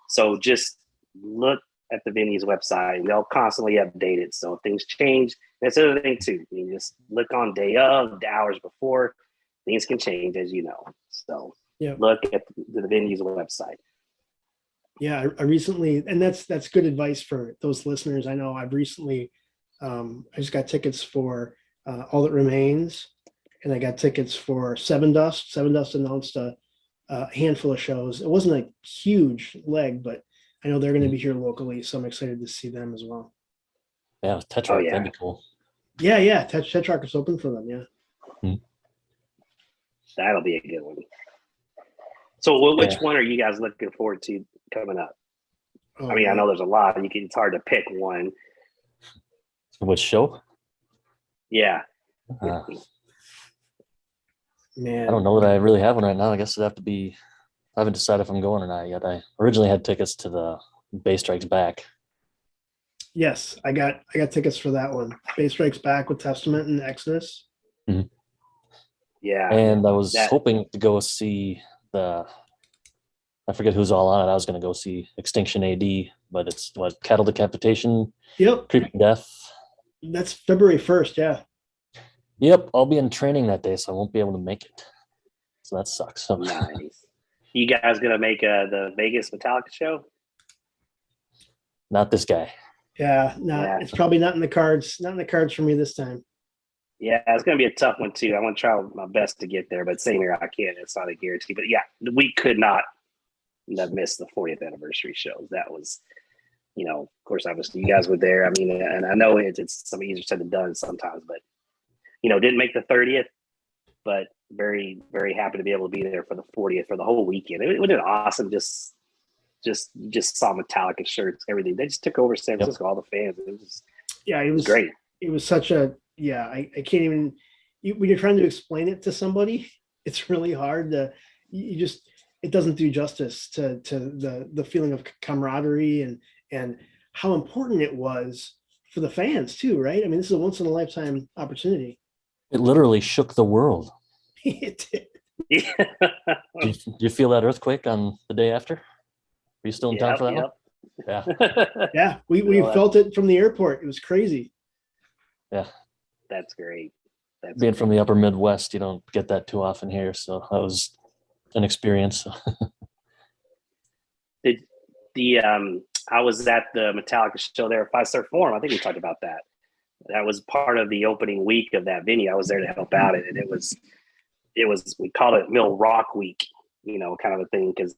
So just look at the venue's website and they'll constantly update it. So if things change, that's the other thing too. I mean, just look on day of, the hours before, things can change, as you know. So look at the venue's website. Yeah, I recently, and that's good advice for those listeners. I know I've recently, I just got tickets for All That Remains, and I got tickets for Seven Dust. Seven Dust announced a handful of shows. It wasn't a huge leg, but I know they're going to be here locally, so I'm excited to see them as well. Yeah, Tetrarch, that'd be cool. Yeah, Tetrarch is open for them, yeah. That'll be a good one. So which one are you guys looking forward to coming up? I mean, I know there's a lot. It's hard to pick one. Which show? Yeah. Man, I don't know that I really have one right now. I guess it'd have to be I haven't decided if I'm going or not yet. I originally had tickets to the Bay Strikes Back. Yes, I got tickets for that one. Bay Strikes Back with Testament and Exodus. Yeah. And I was That- hoping to go see I forget who's all on it. I was going to go see Extinction AD, but it's what, Cattle Decapitation, Yep, Creeping Death. that's February 1st. Yeah. Yep, I'll be in training that day, so I won't be able to make it. So that sucks. So, Nice. You guys gonna make the Vegas Metallica show? not this guy. Yeah, no, Yeah. it's probably not in the cards. Not in the cards for me this time. Yeah, it's gonna be a tough one too. I want to try my best to get there, but same here, I can't. It's not a guarantee. But yeah, we could not have missed the 40th anniversary shows. That was, of course, obviously you guys were there. I mean, and I know it's some easier said than done sometimes, but didn't make the 30th, but very, very happy to be able to be there for the 40th for the whole weekend. It was awesome. Just saw Metallica shirts, everything. They just took over San Francisco, all the fans. It was great. It was such a, I can't even, when you're trying to explain it to somebody, it's really hard to, it doesn't do justice to the feeling of camaraderie and how important it was for the fans too, right? I mean, this is a once in a lifetime opportunity. It literally shook the world. It did. Yeah. Did you feel that earthquake on the day after? Were you still in town for that one? Yeah. Yeah, we felt it from the airport. It was crazy. Yeah. That's great. Being from the upper Midwest, you don't get that too often here. So that was an experience. I was at the Metallica show there at Five Star Forum. I think we talked about that. That was part of the opening week of that venue. I was there to help out, and it was we called it Mill Rock Week, kind of a thing, because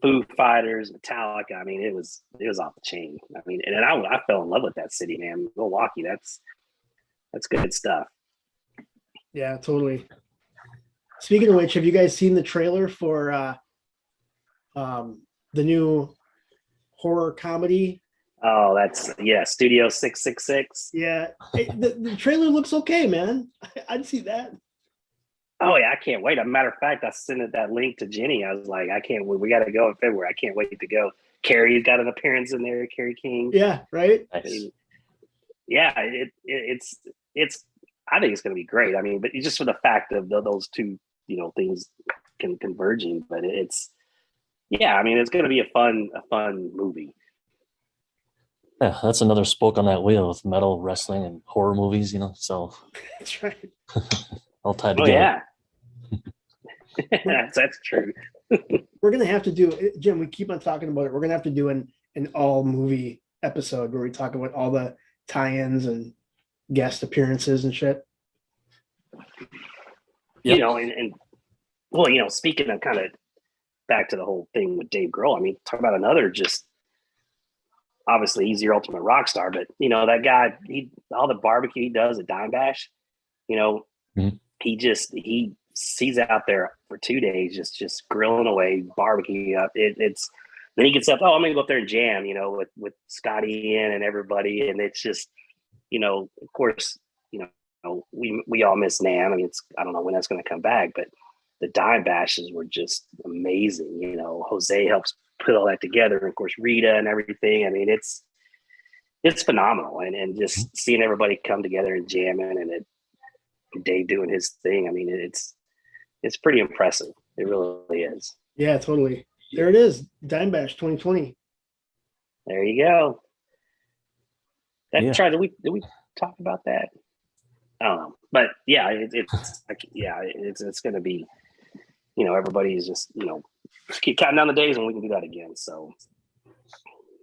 Foo Fighters, Metallica. I mean, it was off the chain. I mean, and I fell in love with that city, man. Milwaukee, that's good stuff. Yeah, totally. Speaking of which, have you guys seen the trailer for the new horror comedy? Oh, that's Studio 666. Yeah, the trailer looks okay, man. I'd see that. Oh yeah, I can't wait. As a matter of fact, I sent that link to Jenny. I was like, I can't wait. We got to go in February. I can't wait to go. Carrie's got an appearance in there. Carrie King. Yeah, right. Nice. Yeah, it's. I think it's going to be great. I mean, but just for the fact of those two, things converging. But it's. Yeah, I mean, it's going to be a fun movie. Yeah, that's another spoke on that wheel with metal, wrestling, and horror movies. So That's right. all tied Oh together. yeah, that's true. We're gonna have to do, Jim. We keep on talking about it. We're gonna have to do an all movie episode where we talk about all the tie-ins and guest appearances and shit. Yep. And well, speaking of kind of back to the whole thing with Dave Grohl, I mean, talk about another just obviously he's your ultimate rock star, but that guy, all the barbecue he does at Dime Bash, he's out there for 2 days just grilling away, barbecue up. It's then he gets up, I'm gonna go up there and jam, with Scotty in and everybody, and it's just, of course, we all miss Nam. I mean, I don't know when that's gonna come back, but the Dime Bashes were just amazing. Jose helps put all that together, and of course Rita and everything. I mean, it's phenomenal, and just seeing everybody come together and jamming, and Dave doing his thing. I mean, it's pretty impressive. It really is. Yeah, totally. There it is, Dime Bash 2020. There you go. Yeah. Charlie, did we talk about that? I don't know, but yeah, it's going to be, everybody's just, just keep counting down the days and we can do that again. So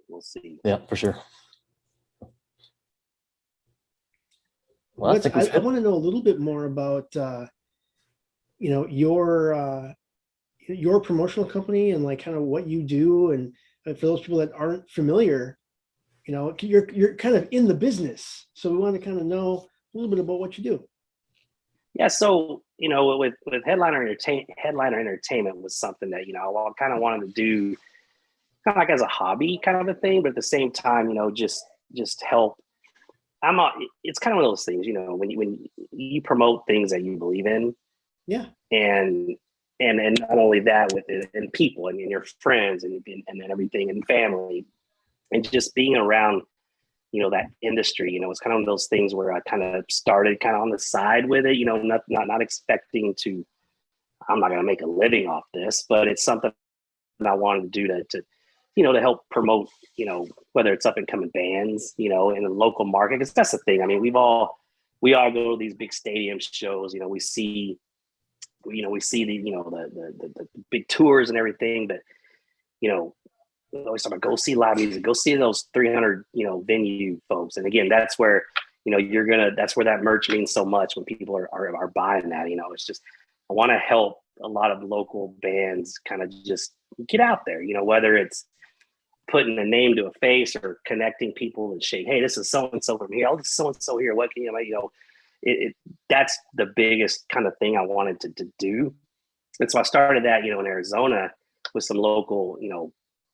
we'll see. Yeah, for sure. Well, I want to know a little bit more about, your promotional company and like kind of what you do. And for those people that aren't familiar, you're kind of in the business. So we want to kind of know a little bit about what you do. Yeah. So, with Headliner Entertainment was something that, I kind of wanted to do kind of like as a hobby kind of a thing, but at the same time, just help. It's kind of one of those things, when you promote things that you believe in. Yeah. And and not only that with it and people and your friends and everything and family and just being around, that industry, it's kind of one of those things where I kind of started kind of on the side with it, not expecting to, I'm not going to make a living off this, but it's something that I wanted to do to help promote, whether it's up and coming bands, in the local market. Cause that's the thing. I mean, we all go to these big stadium shows, we see the, the big tours and everything, but, we always talk about go see live music, go see those 300, venue folks. And again, that's where, that's where that merch means so much when people are buying that, it's just, I want to help a lot of local bands kind of just get out there, whether it's putting a name to a face or connecting people and shake, hey, this is so-and-so from here. Oh, this is so-and-so here. What can that's the biggest kind of thing I wanted to do. And so I started that, in Arizona with some local,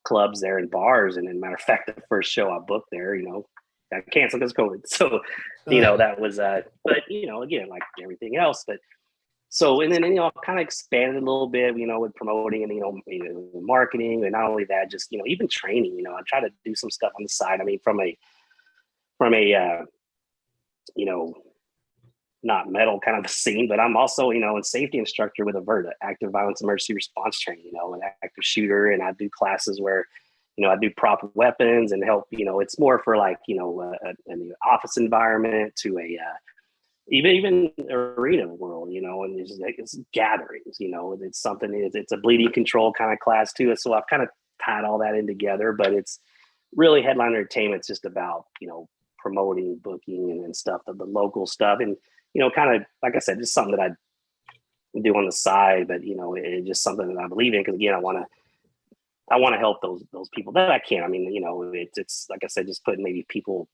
clubs there and bars. And as a matter of fact, the first show I booked there, got canceled because of COVID. So, that was, but, again, like everything else, but so, and then, kind of expanded a little bit, with promoting and, marketing, and not only that, just, even training, I try to do some stuff on the side. I mean, from a, not metal kind of a scene, but I'm also, a safety instructor with AVERTA, Active Violence Emergency Response Training, an active shooter. And I do classes where, I do prop weapons and help, it's more for like, an office environment to a, even arena world, and it's gatherings, it's something, it's a bleeding control kind of class too. So I've kind of tied all that in together, but it's really Headline Entertainment's just about, promoting, booking and stuff, the local stuff. And, kind of, like I said, just something that I do on the side, but, it's just something that I believe in. Cause again, I want to help those people that I can. I mean, it's like I said, just putting maybe people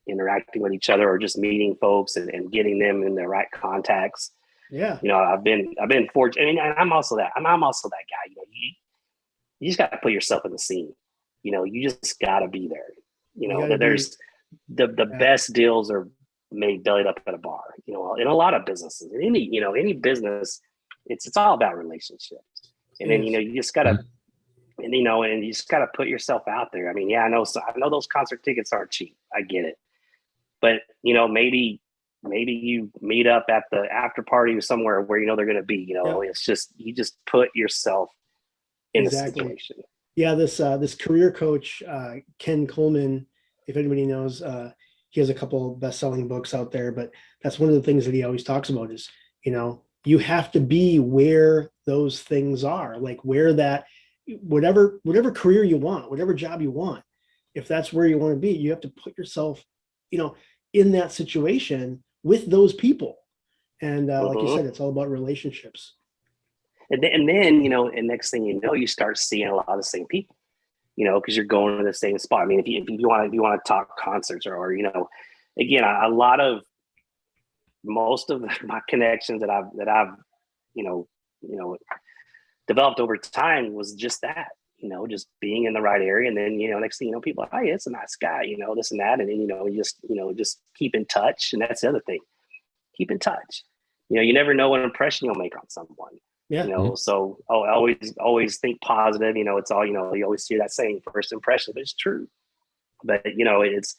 interacting with each other or just meeting folks and getting them in the right contacts. Yeah. I've been fortunate. I mean, I'm also that guy, you just got to put yourself in the scene, you just got to be there. There's the best deals are made bellied up at a bar, in a lot of businesses, any business, it's all about relationships. And then, you just got to, and you just got to put yourself out there. I mean, yeah, I know those concert tickets aren't cheap. I get it. But, maybe you meet up at the after party or somewhere where, they're going to be, it's just, you just put yourself in the situation. Yeah. This career coach, Ken Coleman, if anybody knows, he has a couple best-selling books out there, but that's one of the things that he always talks about is, you have to be where those things are, like where that, whatever career you want, whatever job you want, if that's where you want to be, you have to put yourself, in that situation with those people. And like you said, it's all about relationships. And then, and next thing you know, you start seeing a lot of the same people, because you're going to the same spot. I mean, if you want to talk concerts or again, a lot of most of my connections that I've developed over time was just that, just being in the right area. And then, next thing people are like, hey, it's a nice guy, this and that. And then, just keep in touch. And that's the other thing, keep in touch. You never know what impression you'll make on someone. Yeah. So I always think positive, it's all, you always hear that saying, first impression, but it's true. But, it's,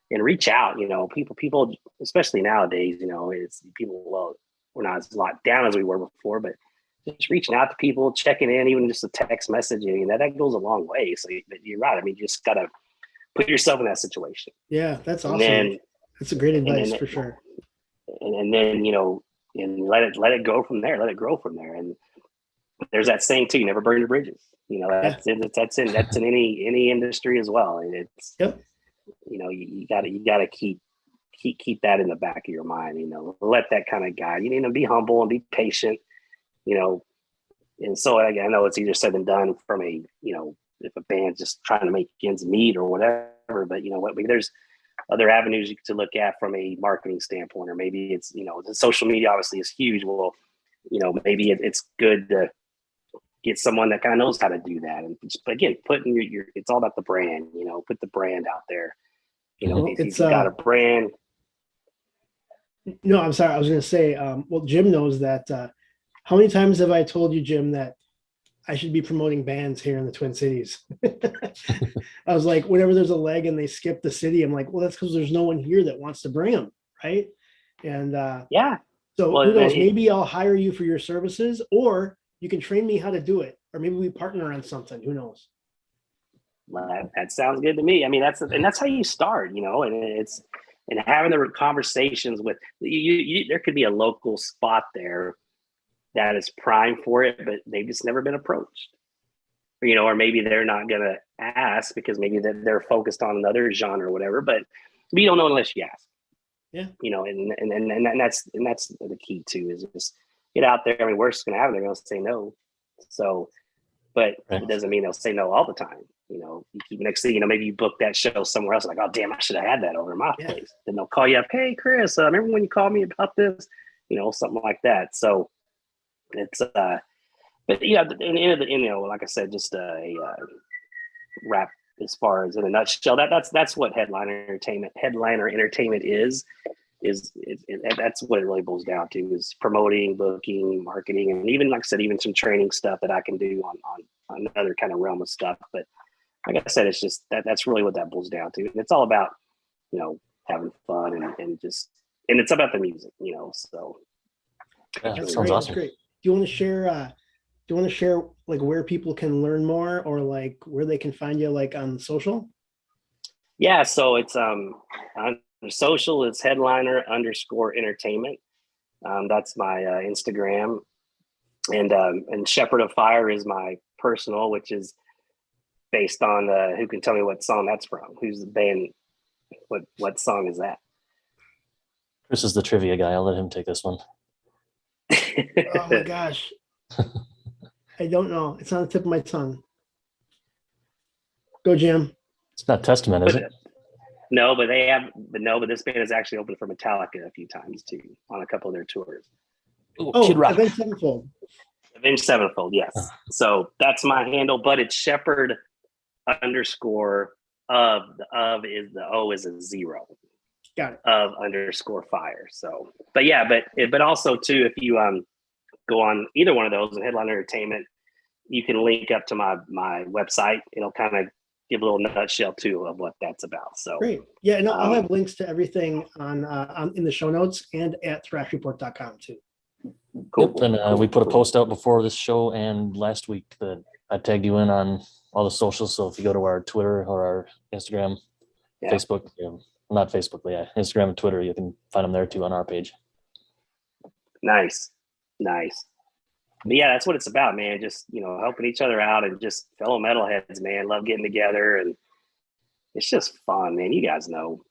and reach out, people, especially nowadays, it's people, well, we're not as locked down as we were before, but just reaching out to people, checking in, even just a text message, that goes a long way. So you're right. I mean, you just got to put yourself in that situation. Yeah, that's awesome. That's a great advice for sure. And then, and let it go from there. Let it grow from there. And there's that saying too: you never burn your bridges. That's in any industry as well. And it's you gotta keep that in the back of your mind. Let that kind of guide. Be humble and be patient. And so I know it's easier said than done from a if a band's just trying to make ends meet or whatever. But there's other avenues to look at from a marketing standpoint, or maybe it's, the social media obviously is huge. Well, maybe it's good to get someone that kind of knows how to do that. And again, putting your it's all about the brand, put the brand out there. If you've got a brand. No, I'm sorry. I was going to say, well, Jim knows that How many times have I told you, Jim, that I should be promoting bands here in the Twin Cities? I was like, whenever there's a leg and they skip the city, I'm like, well, that's because there's no one here that wants to bring them, right? And Yeah. so Well, who knows? Maybe I'll hire you for your services, or you can train me how to do it, or maybe we partner on something. Who knows? Well, that sounds good to me. I mean, that's how you start, you know, and it's and having the conversations with you. There could be a local spot there that is prime for it, but they've just never been approached, you know, or maybe they're not going to ask because maybe they're focused on another genre or whatever. But you don't know unless you ask. Yeah, you know, and that's the key too, is just get out there. I mean, worst is going to happen, they're going to say no. So, but it doesn't mean they'll say no all the time. You know, you keep next thing you know, maybe you book that show somewhere else. Like, oh damn, I should have had that over in my place. Then they'll call you up, hey Chris, remember when you called me about this? You know, something like that. So it's but yeah, you know, like I said, just a wrap as far as in a nutshell. That's what headliner entertainment is that's what it really boils down to, is promoting, booking, marketing, and even, like I said, even some training stuff that I can do on another kind of realm of stuff. But like I said, it's just that's really what that boils down to. And it's all about, you know, having fun and just, and it's about the music, you know. So Yeah, that's sounds great. awesome. That's great. Do you want to share like where people can learn more, or like where they can find you, like on social? Yeah, so it's on social, it's headliner_entertainment. That's my Instagram, and Shepherd of Fire is my personal, which is based on who can tell me what song that's from? Who's the band? What song is that? Chris is the trivia guy. I'll let him take this one. Oh my gosh. I don't know. It's on the tip of my tongue. Go, Jim. It's not Testament, is it? No, but this band has actually opened for Metallica a few times too, on a couple of their tours. Oh, Avenged Sevenfold. Avenged Sevenfold, yes. So that's my handle, but it's Shepherd _of. The is the O is a 0. Got it. Of _fire. So, but yeah, but also too, if you go on either one of those in Headline Entertainment, you can link up to my website. It'll kind of give a little nutshell too of what that's about. So great. Yeah, and I'll have links to everything on in the show notes and at thrashreport.com too. Cool. Yep, and we put a post out before this show and last week that I tagged you in on all the socials. So if you go to our Twitter or our Instagram, Facebook, not Facebook, but yeah, Instagram and Twitter, you can find them there too on our page. Nice. But yeah, that's what it's about, man. Just, you know, helping each other out and just fellow metalheads, man. Love getting together, and it's just fun, man. You guys know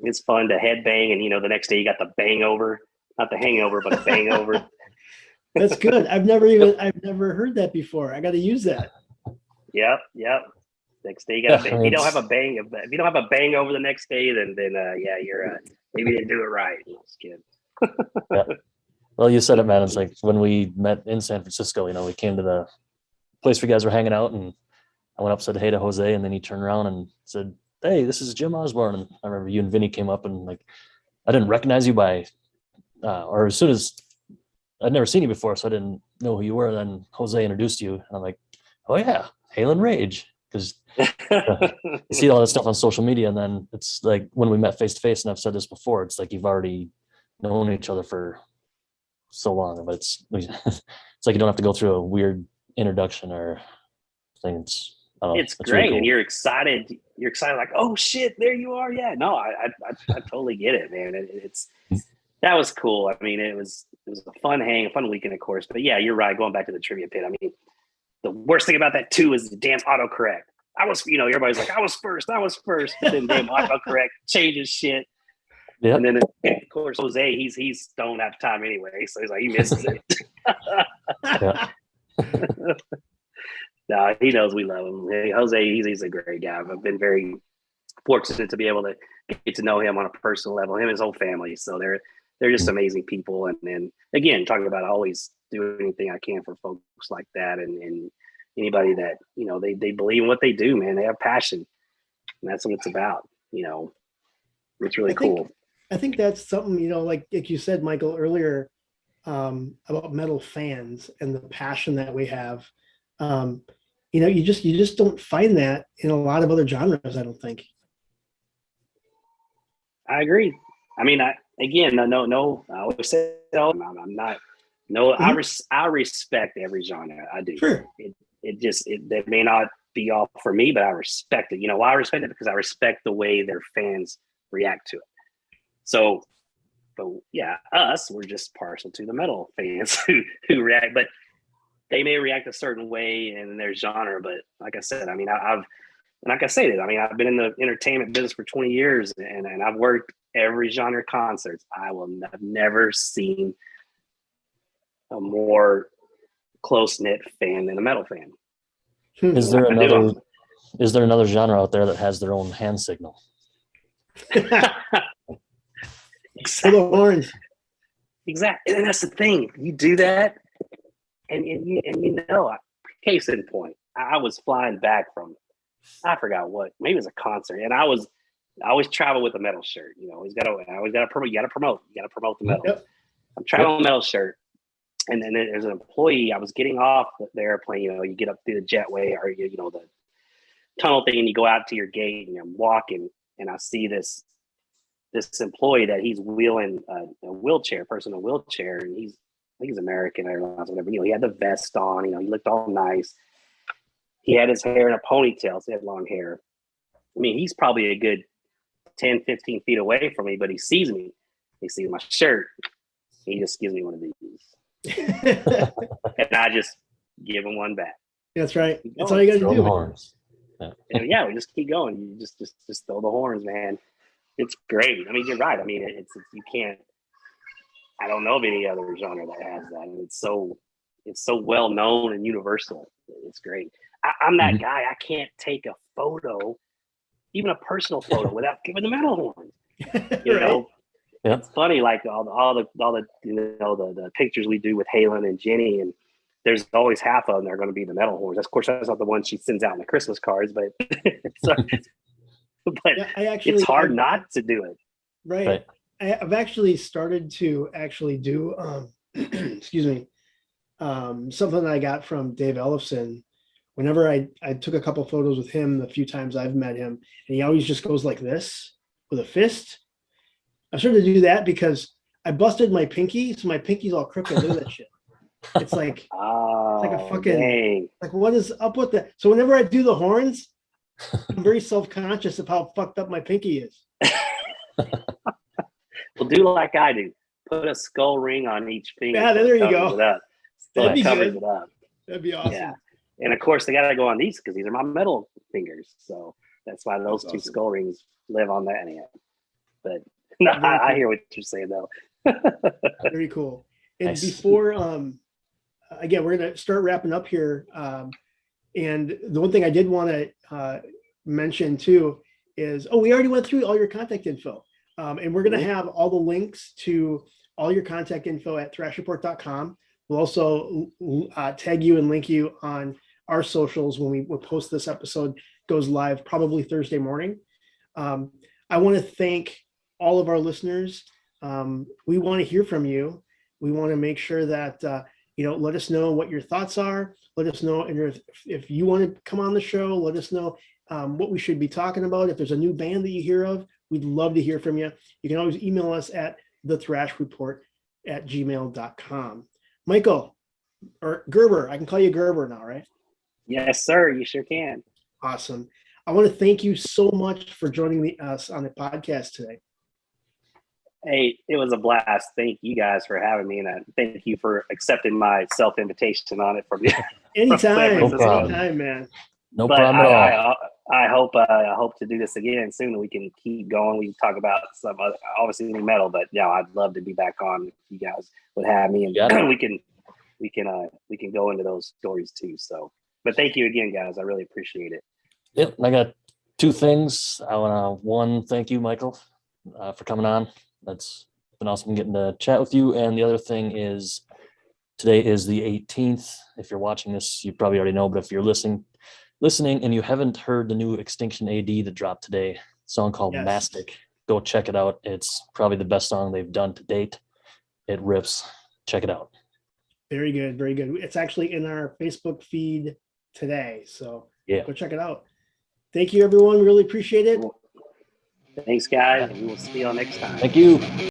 it's fun to headbang, and you know, the next day you got the bang over, not the hangover, but a bang over. That's good. I've never heard that before. I got to use that. Yep. Next day you got if you don't have a bang over the next day, then yeah, you're maybe you didn't do it right. Just kidding. Yeah. Well, you said it, man. It's like when we met in San Francisco, you know, we came to the place where you guys were hanging out, and I went up, said hey to Jose, and then he turned around and said, hey, this is Jim Osborne. And I remember you and Vinny came up, and like, I didn't recognize you by, or as soon as I'd never seen you before, so I didn't know who you were. Then Jose introduced you, and I'm like, oh yeah, Hail and Rage. Because you see all that stuff on social media, and then it's like when we met face to face, and I've said this before, it's like you've already known each other for so long, but it's like you don't have to go through a weird introduction or thing. It's great, really cool. And you're excited like, oh shit, there you are. Yeah, no, I totally get it, man. That was cool. I mean, it was a fun weekend, of course. But yeah, you're right. Going back to the trivia pit, I mean, the worst thing about that too is the damn autocorrect. I was, you know, everybody's like, I was first. But then damn autocorrect changes shit. Yep. And then of course Jose, he's don't have time anyway, so he's like, he misses it. No, he knows we love him. Hey, Jose, he's a great guy. I've been very fortunate to be able to get to know him on a personal level. Him and his whole family, so they're just amazing people. And then again, talking about always do anything I can for folks like that, and anybody that, you know, they believe in what they do, man. They have passion, and that's what it's about. You know, it's really cool. I think that's something, you know, like you said, Michael, earlier, about metal fans and the passion that we have. You just don't find that in a lot of other genres, I don't think. I agree. I mean, I always say, I'm not, I respect every genre. I do. Sure. It may not be all for me, but I respect it. You know why I respect it? Because I respect the way their fans react to it. So, but yeah, we're just partial to the metal fans who react, but they may react a certain way in their genre. But like I said, I mean, I've been in the entertainment business for 20 years and I've worked every genre concerts. I've never seen a more close-knit fan than a metal fan. Is there another genre out there that has their own hand signal? Exactly. The horns. Exactly. And that's the thing. You do that and case in point, I was flying back from, I forgot what, maybe it was a concert, and I always travel with a metal shirt. You know, I always gotta promote. You gotta promote the metal. Yep. I'm traveling with a metal shirt, and then there's an employee. I was getting off the airplane. You know, you get up through the jetway or the tunnel thing, and you go out to your gate, and I'm walking, and I see this employee that he's wheeling a person in a wheelchair, and I think he's American Airlines, whatever. You know, he had the vest on. You know, he looked all nice. He had his hair in a ponytail, so he had long hair. I mean, he's probably a good 10, 15 feet away from me, but he sees me. He sees my shirt. He just gives me one of these. And I just give him one back. That's right. That's all you got to do. Horns. Yeah, we just keep going. You just throw the horns, man. It's great. I mean, you're right. I mean, it's you can't. I don't know of any other genre that has that. And it's so well known and universal. It's great. I'm that guy. I can't take a photo, even a personal photo, without giving the metal horns. You know, yeah. It's funny. Like all the pictures we do with Halen and Jenny, and there's always half of them that are going to be the metal horns. Of course, that's not the one she sends out in the Christmas cards, but it's hard not to do it. Right. I've actually started to do excuse me, something that I got from Dave Ellefson. Whenever I took a couple photos with him the few times I've met him, and he always just goes like this with a fist. I started to do that because I busted my pinky, so my pinky's all crooked. Look at that shit. It's like, it's like a fucking, dang. Like, what is up with that? So whenever I do the horns, I'm very self-conscious of how fucked up my pinky is. Well, do like I do. Put a skull ring on each finger. Yeah, there you go. That'd be good. That'd be awesome. Yeah. And of course, they got to go on these because these are my metal fingers. So that's why those two skull rings live on that end. But no, I hear what you're saying, though. Very cool. And before, again, we're going to start wrapping up here. And the one thing I did want to mention, too, is, we already went through all your contact info. And we're going to have all the links to all your contact info at thrashreport.com. We'll also tag you and link you on our socials when we post this episode. Goes live probably Thursday morning. I want to thank all of our listeners. We want to hear from you. We want to make sure that, let us know what your thoughts are. Let us know if you want to come on the show. Let us know what we should be talking about. If there's a new band that you hear of, we'd love to hear from you. You can always email us at thethrashreport@gmail.com. Michael, or Gerber, I can call you Gerber now, right? Yes, sir. You sure can. Awesome. I want to thank you so much for joining us on the podcast today. Hey, it was a blast. Thank you guys for having me, and thank you for accepting my self-invitation on it from me. Anytime, anytime, man. No problem at all. I hope to do this again soon, and we can keep going. We can talk about some other, obviously metal, but yeah, I'd love to be back on if you guys would have me, and we can go into those stories too. So, but thank you again, guys. I really appreciate it. Yep, I got two things. I want to thank you, Michael, for coming on. That's been awesome getting to chat with you. And the other thing is, today is the 18th. If you're watching this, you probably already know, but if you're listening and you haven't heard the new Extinction AD that dropped today, song called Mastic, go check it out. It's probably the best song they've done to date. It rips. check it out. Very good. Very good. It's actually in our Facebook feed today. So Yeah. go check it out. Thank you, everyone. Really appreciate it. Thanks, guys. We will see y'all next time. Thank you.